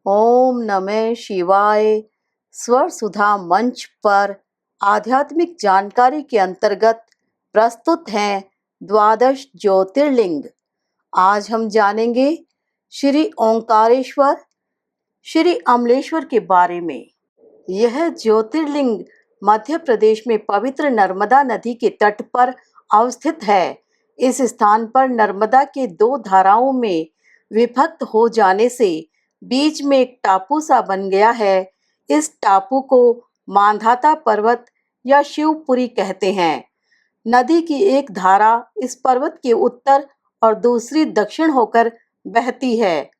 ओम नमः शिवाय। स्वर सुधा मंच पर आध्यात्मिक जानकारी के अंतर्गत प्रस्तुत हैं द्वादश ज्योतिर्लिंग। आज हम जानेंगे श्री ओंकारेश्वर, श्री अमलेश्वर के बारे में। यह ज्योतिर्लिंग मध्य प्रदेश में पवित्र नर्मदा नदी के तट पर अवस्थित है। इस स्थान पर नर्मदा के दो धाराओं में विभक्त हो जाने से बीच में एक टापू सा बन गया है। इस टापू को मांधाता पर्वत या शिवपुरी कहते हैं। नदी की एक धारा इस पर्वत के उत्तर और दूसरी दक्षिण होकर बहती है।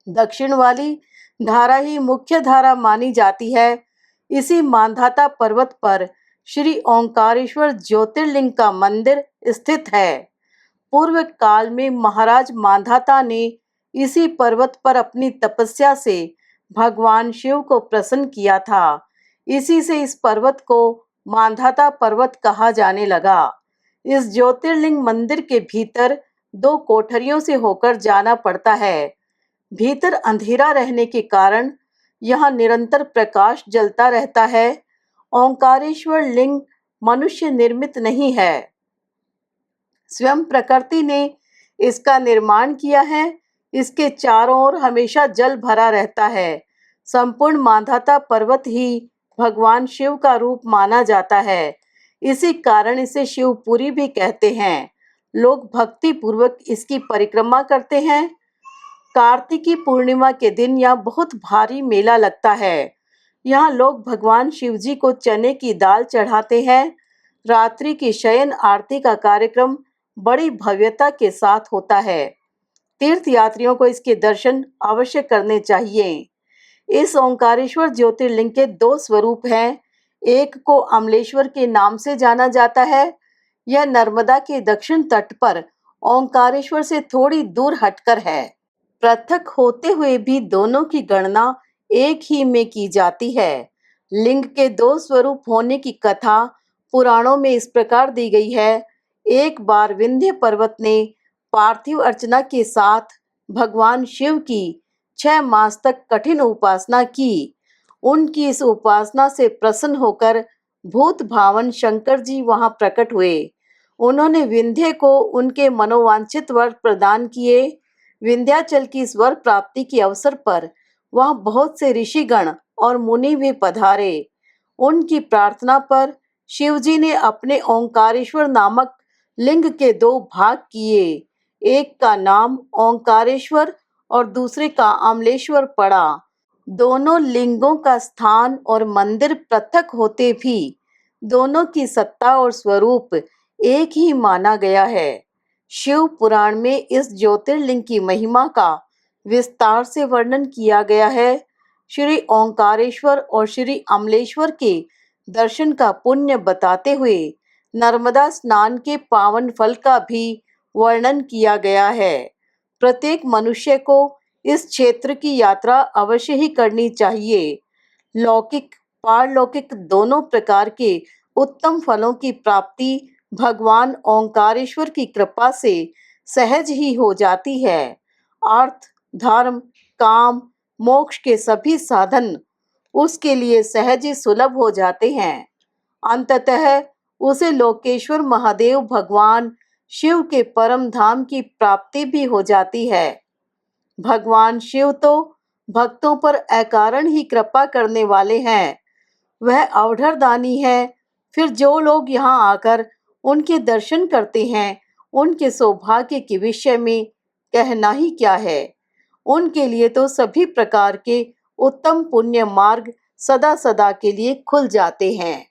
दक्षिण वाली धारा ही मुख्य धारा मानी जाती है। इसी मांधाता पर्वत पर श्री ओंकारेश्वर ज्योतिर्लिंग का मंदिर स्थित है। पूर्व काल में महाराज मांधाता ने इसी पर्वत पर अपनी तपस्या से भगवान शिव को प्रसन्न किया था। इसी से इस पर्वत को मांधाता पर्वत कहा जाने लगा। इस ज्योतिर्लिंग मंदिर के भीतर दो कोठरियों से होकर जाना पड़ता है। भीतर अंधेरा रहने के कारण यहाँ निरंतर प्रकाश जलता रहता है। ओंकारेश्वर लिंग मनुष्य निर्मित नहीं है, स्वयं प्रकृति ने इसका निर्माण किया है। इसके चारों ओर हमेशा जल भरा रहता है। संपूर्ण मांधाता पर्वत ही भगवान शिव का रूप माना जाता है। इसी कारण इसे शिवपुरी भी कहते हैं। लोग भक्ति पूर्वक इसकी परिक्रमा करते हैं। कार्तिकी पूर्णिमा के दिन यहाँ बहुत भारी मेला लगता है। यहाँ लोग भगवान शिव जी को चने की दाल चढ़ाते हैं। रात्रि की शयन आरती का कार्यक्रम बड़ी भव्यता के साथ होता है। तीर्थ यात्रियों को इसके दर्शन अवश्य करने चाहिए। इस ओंकारेश्वर ज्योतिर्लिंग के दो स्वरूप हैं। एक को अमलेश्वर के नाम से जाना जाता है। यह नर्मदा के दक्षिण तट पर ओंकारेश्वर से थोड़ी दूर हटकर है। पृथक होते हुए भी दोनों की गणना एक ही में की जाती है। लिंग के दो स्वरूप होने की कथा पुराणों में इस प्रकार दी गई है। एक बार विंध्य पर्वत ने पार्थिव अर्चना के साथ भगवान शिव की 6 मास तक कठिन उपासना की। उनकी इस उपासना से प्रसन्न होकर भूत भावन शंकर जी वहां प्रकट हुए। उन्होंने विंध्य को उनके मनोवांछित वर प्रदान किए। विंध्याचल की इस वर प्राप्ति के अवसर पर वहां बहुत से ऋषिगण और मुनि भी पधारे। उनकी प्रार्थना पर शिवजी ने अपने ओंकारेश्वर नामक लिंग के 2 भाग किए। एक का नाम ओंकारेश्वर और दूसरे का अमलेश्वर पड़ा। दोनों लिंगों का स्थान और मंदिर पृथक होते भी दोनों की सत्ता और स्वरूप एक ही माना गया है। शिव पुराण में इस ज्योतिर्लिंग की महिमा का विस्तार से वर्णन किया गया है। श्री ओंकारेश्वर और श्री अमलेश्वर के दर्शन का पुण्य बताते हुए नर्मदा स्नान के पावन फल का भी वर्णन किया गया है। प्रत्येक मनुष्य को इस क्षेत्र की यात्रा अवश्य ही करनी चाहिए। लौकिक पारलौकिक दोनों प्रकार के उत्तम फलों की प्राप्ति भगवान ओंकारेश्वर की कृपा से सहज ही हो जाती है। अर्थ, धर्म, काम, मोक्ष के सभी साधन उसके लिए सहज ही सुलभ हो जाते हैं। अंततः उसे लोकेश्वर महादेव भगवान शिव के परम धाम की प्राप्ति भी हो जाती है। भगवान शिव तो भक्तों पर अकारण ही कृपा करने वाले हैं। वह अवधरदानी है। फिर जो लोग यहाँ आकर उनके दर्शन करते हैं, उनके सौभाग्य के विषय में कहना ही क्या है। उनके लिए तो सभी प्रकार के उत्तम पुण्य मार्ग सदा सदा के लिए खुल जाते हैं।